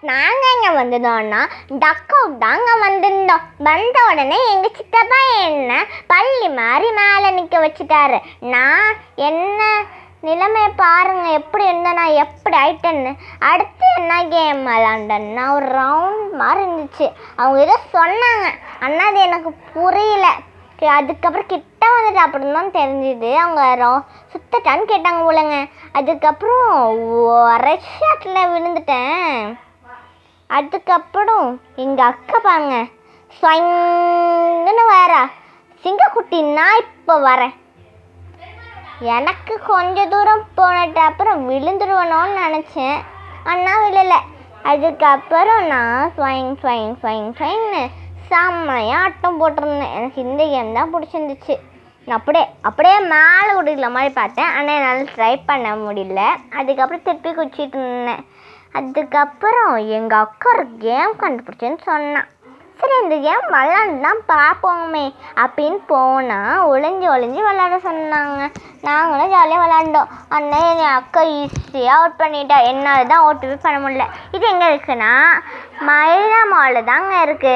நாங்கள் எங்கே வந்ததோன்னா duck out தாங்க வந்திருந்தோம். வந்த உடனே எங்கள் சித்தப்பா என்ன பள்ளி மாதிரி மேலே நிற்க வச்சுட்டாரு. நான் என்ன நிலைமையை பாருங்கள் எப்படி இருந்தேன், நான் எப்படி ஆயிட்டேன்னு. அடுத்து என்ன கேம் விளாண்டேன்னா ஒரு ரவுண்ட் மாதிரி இருந்துச்சு. அவங்க ஏதோ சொன்னாங்க, ஆனால் அது எனக்கு புரியல. அதுக்கப்புறம் கிட்ட வந்துட்டு அப்படின்னு தான் தெரிஞ்சுது. அவங்க சுத்தட்டான்னு கேட்டாங்க போலங்க. அதுக்கப்புறம் ஒரு ஷாட்டில் விழுந்துட்டேன். அதுக்கப்புறம் எங்கள் அக்கா பாருங்க ஸ்வங்குன்னு வரா. சிங்கக்குட்டி நான் இப்போ வரேன். எனக்கு கொஞ்சம் தூரம் போனட்டு அப்புறம் விழுந்துருவணும்னு நினச்சேன், ஆனால் விழலை. அதுக்கப்புறம் நான் ஸ்வைன்னு செம்மையாக ஆட்டம் போட்டிருந்தேன். எனக்கு இந்த கேம் தான் பிடிச்சிருந்துச்சு. நான் அப்படியே மேலே குடிக்கிற மாதிரி பார்த்தேன், ஆனால் என்னால் ட்ரை பண்ண முடியல. அதுக்கப்புறம் திருப்பி குச்சிட்டு இருந்தேன். அதுக்கப்புறம் எங்கள் அக்கா ஒரு கேம் கண்டுபிடிச்சேன்னு சொன்னான். சரி இந்த கேம் விளாண்டு தான் பார்ப்போமே அப்படின்னு போனால் ஒளிஞ்சு விளாட சொன்னாங்க. நாங்களும் ஜாலியாக விளாண்டோம். ஆனால் என் அக்கா ஈஸியாக அவுட் பண்ணிட்டா. என்னால் தான் ஓட்டுவே பண்ண முடியல. இது எங்கே இருக்குன்னா மயிலா மாலில் தாங்க இருக்குது.